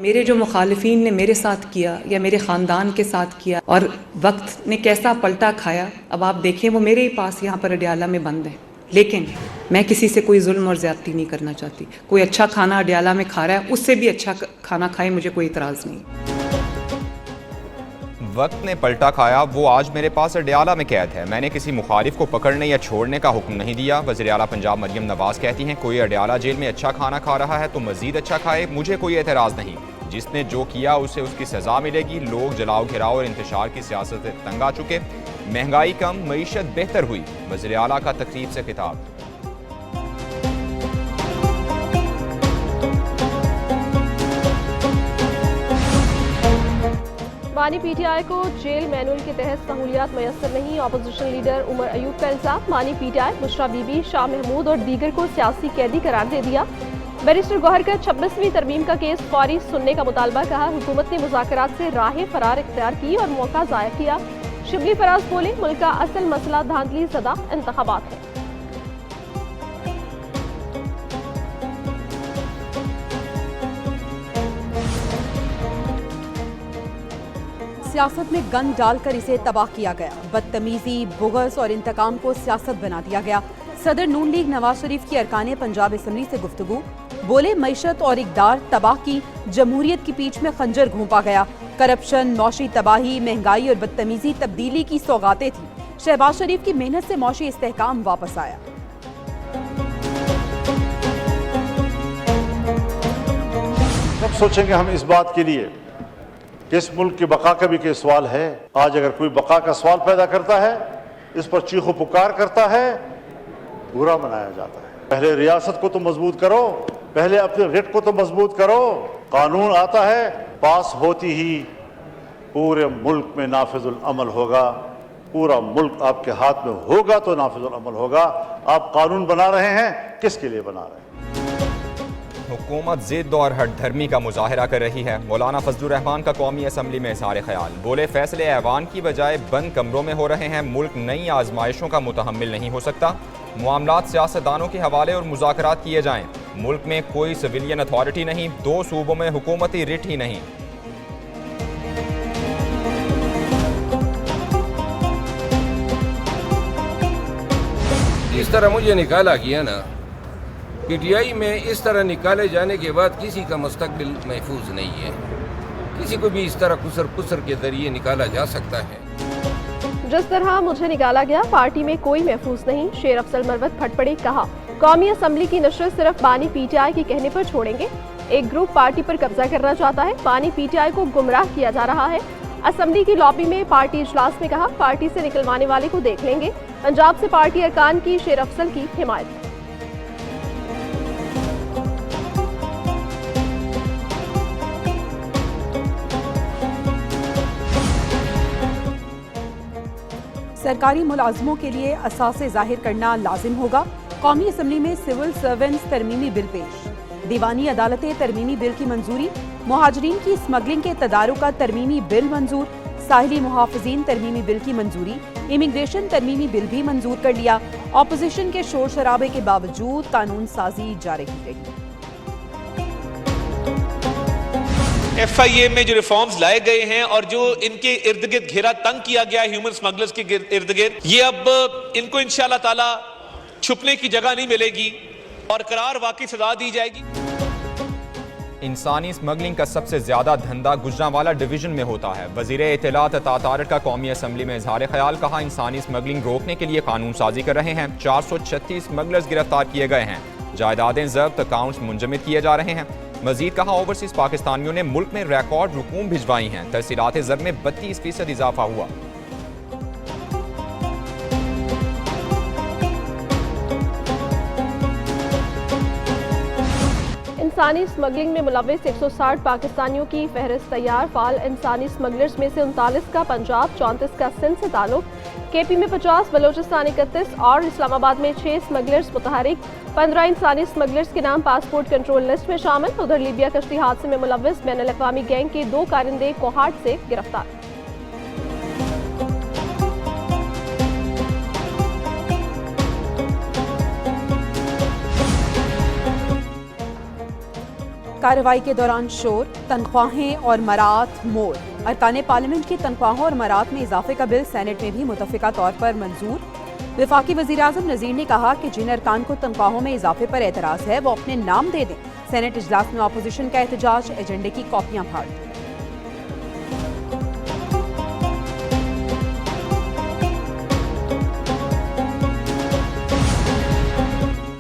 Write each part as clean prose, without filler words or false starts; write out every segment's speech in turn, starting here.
मेरे जो मुखालिफिन ने मेरे साथ किया या मेरे ख़ानदान के साथ किया और वक्त ने कैसा पलटा खाया, अब आप देखें वो मेरे ही पास यहाँ पर अडियाला में बंद है। लेकिन मैं किसी से कोई जुल्म और ज़्यादती नहीं करना चाहती। कोई अच्छा खाना अडियाला में खा रहा है, उससे भी अच्छा खाना खाए, मुझे कोई इतराज़ नहीं। वक्त ने पलटा खाया, वो आज मेरे पास अडियाला में कैद है। मैंने किसी मुखालिफ को पकड़ने या छोड़ने का हुक्म नहीं दिया। वज़ीर आला पंजाब मरियम नवाज़ कहती हैं, कोई अडियाला जेल में अच्छा खाना खा रहा है तो मज़ीद अच्छा खाए, मुझे कोई एतराज़ नहीं। जिसने जो किया उसे उसकी सज़ा मिलेगी। लोग जलाओ घिराओ और इंतशार की सियासत से तंग आ चुके। महंगाई कम, मईशत बेहतर हुई। वज़ीर आला का तकरीब से खिताब। बानी पीटीआई को जेल मैनुअल के तहत सहूलियात मैसर नहीं। अपोजिशन लीडर उमर अयूब का इल्जाम, बानी पीटीआई बुशरा बीबी, शाह महमूद और दीगर को सियासी कैदी करार दे दिया। बैरिस्टर गौहर का 26वीं तरमीम का केस फौरी सुनने का मुतालबा, कहा हुकूमत ने मुज़ाकरात से राह फरार इख्तियार की और मौका ज़ाया किया। शिबली फराज बोले, मुल्क का असल मसला धांधली ज़दा इंतखाबात है। सियासत में गन डालकर इसे तबाह किया गया। बदतमीजी, बुग़्ज़ और इंतकाम को सियासत बना दिया गया। सदर नून लीग नवाज शरीफ की अरकान पंजाब असम्बली से गुफ्तगू, बोले मईशत और इक़दार तबाह की, जमहूरियत की पीठ में खंजर घोंपा गया। करप्शन, मौशी तबाही, महंगाई और बदतमीजी तब्दीली की सौगातें थी। शहबाज शरीफ की मेहनत से मौशी इस्तेहकाम वापस आया। कब सोचेंगे हम इस बात के लिए कि इस मुल्क की बका का भी कोई सवाल है। आज अगर कोई बका का सवाल पैदा करता है, इस पर चीखो पुकार करता है, बुरा मनाया जाता है। पहले रियासत को तो मजबूत करो, पहले अपने रिट को तो मजबूत करो। कानून आता है, पास होती ही पूरे मुल्क में नाफिजुल अमल होगा। पूरा मुल्क आपके हाथ में होगा तो नाफिजुल अमल होगा। आप कानून बना रहे हैं, किसके लिए बना रहे हैं? हुकूमत जिद और हठधर्मी का मुजाहरा कर रही है। मौलाना फजलुर रहमान का कौमी असम्बली में इज़हार ख्याल, बोले फैसले ऐवान की बजाय बंद कमरों में हो रहे हैं। मुल्क नई आजमाइशों का मुतहम्मिल नहीं हो सकता। मामलात सियासतदानों के हवाले और मुज़ाकरात किए जाएं। मुल्क में कोई सिविलियन अथॉरिटी नहीं, 2 सूबों में हुकूमती रिट ही नहीं। इस तरह मुझे निकाला गया ना, पीटीआई में इस तरह निकाले जाने के बाद किसी का मुस्तकबिल महफूज नहीं है। किसी को भी इस तरह कुसर के जरिए निकाला जा सकता है। जिस तरह मुझे निकाला गया, पार्टी में कोई महफूज नहीं। शेर अफजल मरवत फट पड़े, कहा कौमी असम्बली की नशर सिर्फ बानी पीटीआई के कहने पर छोड़ेंगे। एक ग्रुप पार्टी पर कब्जा करना चाहता है। बानी पीटीआई को गुमराह किया जा रहा है। असम्बली की लॉबी में पार्टी इजलास में कहा, पार्टी से निकलवाने वाले को देख लेंगे। पंजाब से पार्टी अरकान की शेर अफजल की हिमायत। सरकारी मुलाजमों के लिए असासे जाहिर करना लाजिम होगा। कौमी असम्बली में सिविल सर्वेंट्स तरमीमी बिल पेश। दीवानी अदालतें तरमीमी बिल की मंजूरी। मुहाजिरीन की स्मगलिंग के तदारुक का तरमीमी बिल मंजूर। साहिली मुहाफिजीन तरमीमी बिल की मंजूरी। इमिग्रेशन तरमीमी बिल भी मंजूर कर लिया। ऑपोजिशन के शोर शराबे के बावजूद कानून साजी जारी रही। FIA में जो रिफॉर्म्स लाए गए हैं और जो इनके इर्द गिर्द घेरा तंग किया गया है ह्यूमन स्मगलर्स के इर्द गिर्द, ये अब इनको इंशाल्लाह ताला छुपने की जगह नहीं मिलेगी और करार वाकई सजा दी जाएगी। इंसानी स्मगलिंग का सबसे ज्यादा धंधा गुजरांवाला डिवीजन में होता है। वजीर इत्तलात अता तारिक का कौमी असम्बली में इजहार ख्याल, कहा इंसानी स्मगलिंग रोकने के लिए कानून साजी कर रहे हैं। 436 स्मगलर्स गिरफ्तार किए गए हैं। जायदादें जब्त, अकाउंट्स मुंजमद किए जा रहे हैं। मजीद कहा ओवरसीज पाकिस्तानियों ने मुल्क में रिकॉर्ड रकूम भिजवाई हैं। तहसीलात ज़र में 32% इजाफा हुआ। इंसानी स्मगलिंग में मुलव्विस 160 पाकिस्तानियों की फहरिस्त तैयार। फाल इंसानी स्मगलर्स में से 39 का पंजाब, 34 का सिंध से ताल्लुक। KP में 50, बलोचिस्तान 31 और इस्लामाबाद में 6 स्मगलर्स मुतहरिक। 15 इंसानी स्मगलर्स के नाम पासपोर्ट कंट्रोल लिस्ट में शामिल। उधर लीबिया कश्ती हादसे में मुलव्विस बैनुल-अक़वामी गैंग के 2 कारिंदे कोहाट से गिरफ्तार। कार्रवाई के दौरान शोर, तनख्वाहें और मरात मोड़। अरकान पार्लियामेंट की तनख्वाहों और मरात में इजाफे का बिल सेनेट में भी मुतफ़िका तौर पर मंजूर। वफाकी वज़ीर-ए-आज़म नज़ीर ने कहा कि जिन अरकान को तनख्वाहों में इजाफे पर एतराज़ है वो अपने नाम दे दें। सेनेट इजलास में अपोजिशन का एहतजाज, एजेंडे की कॉपियां फाड़ दी।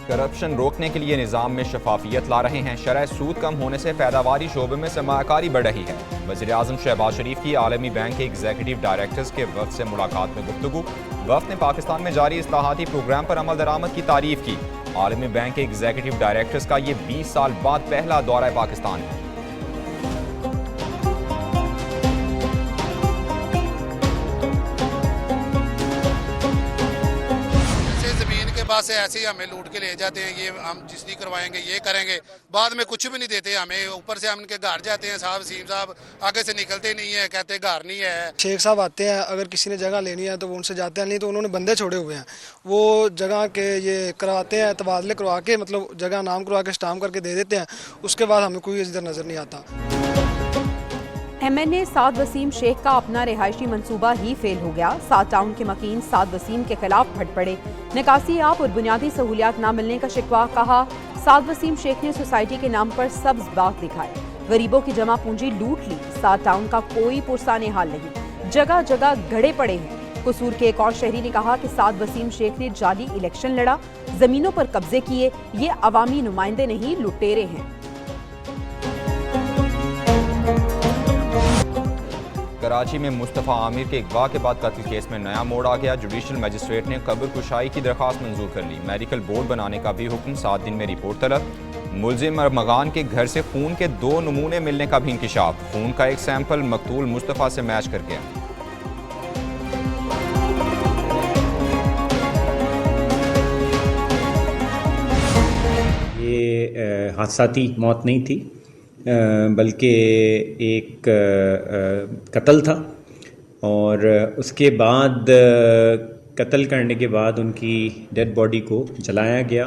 करप्शन रोकने के लिए निज़ाम में शफाफियत ला रहे हैं। शरह सूद कम होने से पैदावारी शोबे में सरमायाकारी बढ़ रही है। वज़ीर-ए-आज़म शहबाज शरीफ की आलमी बैंक के एग्जीक्यूटिव डायरेक्टर्स के वफ्द से मुलाकात में गुफ्तगू। वफ्द ने पाकिस्तान में जारी इस्लाहाती प्रोग्राम पर अमल दरामद की तारीफ की। आलमी बैंक के एग्जीक्यूटिव डायरेक्टर्स का ये 20 साल बाद पहला दौरा पाकिस्तान है। पास से ऐसे ही हमें लूट के ले जाते हैं, ये हम जिसनी करवाएंगे, ये करेंगे, बाद में कुछ भी नहीं देते हमें। ऊपर से हम इनके घर जाते हैं, साहब सीम साहब आगे से निकलते नहीं है, कहते घर नहीं है। शेख साहब आते हैं, अगर किसी ने जगह लेनी है तो वो उनसे जाते हैं, नहीं तो उन्होंने बंदे छोड़े हुए हैं, वो जगह के ये करवाते हैं, तबादले करवा के, मतलब जगह नाम करवा के स्टाम्प करके दे देते हैं। उसके बाद हमें कोई इधर नजर नहीं आता। MNA साद वसीम शेख का अपना रिहायशी मंसूबा ही फेल हो गया। साद टाउन के मकीन साद वसीम के खिलाफ फट पड़े। निकासी आप और बुनियादी सहूलियात न मिलने का शिकवा। कहा, साद वसीम शेख ने सोसाइटी के नाम पर सब्ज बाग दिखाए, गरीबों की जमा पूंजी लूट ली। साद टाउन का कोई पुरसाने हाल नहीं, जगह जगह गड़े पड़े हैं। कसूर के एक और शहरी ने कहा कि साद वसीम शेख ने जाली इलेक्शन लड़ा, जमीनों पर कब्जे किए। ये अवामी नुमाइंदे नहीं, लुटेरे हैं। कराची में मुस्तफ़ा आमिर के अगवा के बाद कत्ल केस में नया मोड़ आ गया। जुडिशल मजिस्ट्रेट ने कब्र कुशाई की दरख्वास्त मंजूर कर ली। मेडिकल बोर्ड बनाने का भी हुक्म, 7 दिन में रिपोर्ट तलब। मुलजिम अरमगान के घर से खून के 2 नमूने मिलने का भी इंकिशाफ। खून का एक सैंपल मकतूल मुस्तफ़ा से मैच कर गया। ये हादसाती मौत नहीं थी, बल्कि एक कत्ल था, और उसके बाद कत्ल करने के बाद उनकी डेड बॉडी को जलाया गया।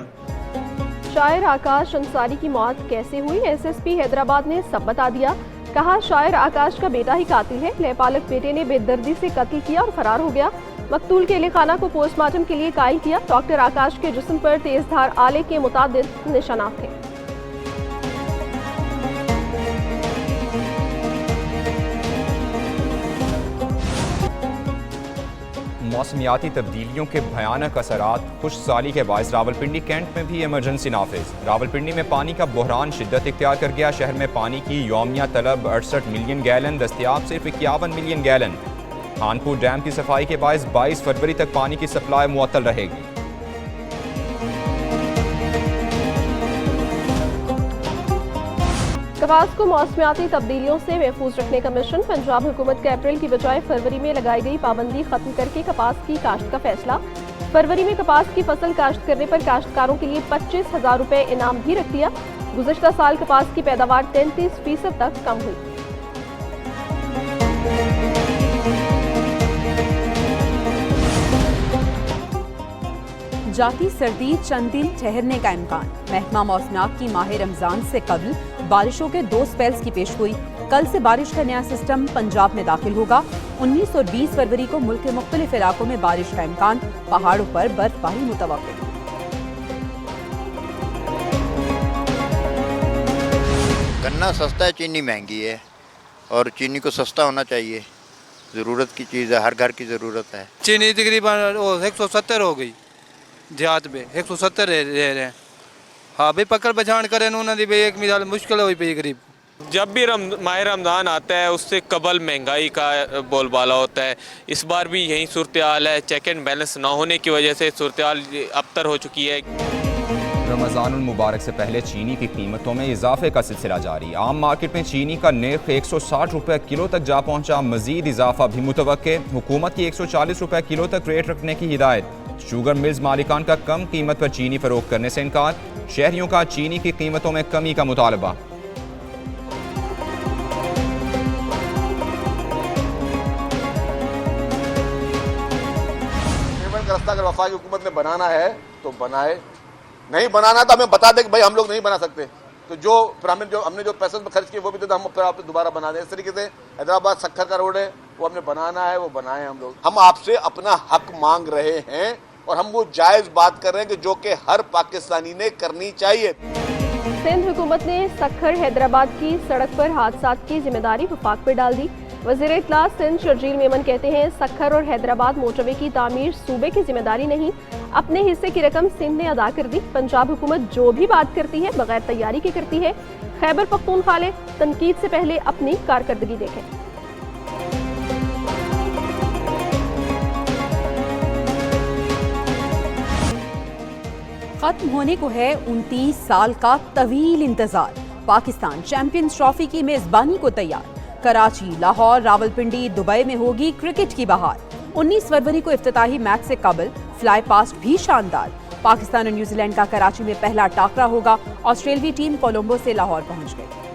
शायर आकाश अंसारी की मौत कैसे हुई, SSP हैदराबाद ने सब बता दिया। कहा, शायर आकाश का बेटा ही कातिल है। लेपालक बेटे ने बेदर्दी से कत्ल किया और फरार हो गया। मकतूल के एहलखाना को पोस्टमार्टम के लिए कायल किया। डॉक्टर आकाश के जिस्म पर तेजधार आले के मुताबिक निशानात थे। मौसमियाती तब्दीलियों के भयानक असरात, खुशसाली के बायस रावलपिंडी कैंट में भी इमरजेंसी नाफिज। रावलपिंडी में पानी का बहरान शिद्दत इख्तियार कर गया। शहर में पानी की यौमिया तलब 68 मिलियन गैलन, दस्तियाब सिर्फ 51 मिलियन गैलन। खानपुर डैम की सफाई के बायस 22 फरवरी तक पानी की सप्लाई मुअत्तल रहेगी। कपास को मौसमियाती तब्दीलियों से महफूज रखने का मिशन। पंजाब हुकूमत का अप्रैल की बजाय फरवरी में लगाई गई पाबंदी खत्म करके कपास की काश्त का फैसला। फरवरी में कपास की फसल काश्त करने पर काश्तकारों के लिए 25,000 रुपए इनाम भी रख दिया। गुज़श्ता साल कपास की पैदावार 33% तक कम हुई। जाती सर्दी चंद दिन ठहरने का इम्कान। महकमा मौसमियात की माह रमजान से कबल बारिशों के 2 स्पेल्स की पेशगोई। कल से बारिश का नया सिस्टम पंजाब में दाखिल होगा। 19 और 20 फरवरी को मुल्क के मुख्तलिफ इलाकों में बारिश का इम्कान। पहाड़ों पर बर्फबारी मुतवक्किल। गन्ना सस्ता है, चीनी महंगी है, और चीनी को सस्ता होना चाहिए। ज़रूरत की चीज़ है, हर घर की ज़रूरत है। चीनी तकरीबन 170 हो गई, देहात में 170 रह रहे हैं। हाँ भाई, पकड़ पछाण करें उन्होंने भाई, एक मिसाल मुश्किल हुई पई गरीब। जब भी माह रमज़ान आता है उससे कबल महंगाई का बोलबाला होता है। इस बार भी यही सूरत हाल है। चेक एंड बैलेंस ना होने की वजह से सूरत हाल अबतर हो चुकी है। रमज़ानुल मुबारक से पहले चीनी की कीमतों में इजाफे का सिलसिला जारी। आम मार्केट में चीनी का नर्ख 160 रुपये किलो तक जा पहुंचा। मजीद इजाफा भी मुतवक्के। हुकूमत की 140 रुपये किलो तक रेट रखने की हिदायत। शुगर मिल्स मालिकान का कम कीमत पर चीनी फरोख्त करने से इनकार। शहरियों का चीनी की कीमतों में कमी का मुतालबा। पेमेंट का रास्ता अगर वफाकी हुकूमत ने बनाना है तो बनाए, नहीं बनाना तो हमें बता दे कि भाई हम लोग नहीं बना सकते। तो जो फिर हमने जो पैसे खर्च किए वो भी तो हम फिर आप दोबारा बना दें। इस तरीके से हैदराबाद सक्खर का रोड है वो हमने बनाना है, वो बनाए हम लोग। हम आपसे अपना हक मांग रहे हैं और हम वो जायज बात कर रहे हैं कि जो कि हर पाकिस्तानी ने करनी चाहिए। सिंध हुकूमत ने सक्खर हैदराबाद की सड़क पर हादसात की जिम्मेदारी वफाक पर डाल दी। वज़ीर इत्तलात सिंध शर्जील मेमन कहते हैं सक्खर और हैदराबाद मोटरवे की तामीर सूबे की जिम्मेदारी नहीं, अपने हिस्से की रकम सिंध ने अदा कर दी। पंजाब हुकूमत जो भी बात करती है बगैर तैयारी के करती है। खैबर पख्तूनख्वा तनकीद से पहले अपनी कारकर्दगी देखें। खत्म होने को है 29 साल का तवील इंतजार। पाकिस्तान चैंपियंस ट्रॉफी की मेजबानी को तैयार। कराची, लाहौर, रावलपिंडी, दुबई में होगी क्रिकेट की बहार। 19 फरवरी को इफ्तिताही मैच से कबल फ्लाई पास्ट भी शानदार। पाकिस्तान और न्यूजीलैंड का कराची में पहला टाकरा होगा। ऑस्ट्रेलियाई टीम कोलंबो से लाहौर पहुंच गई।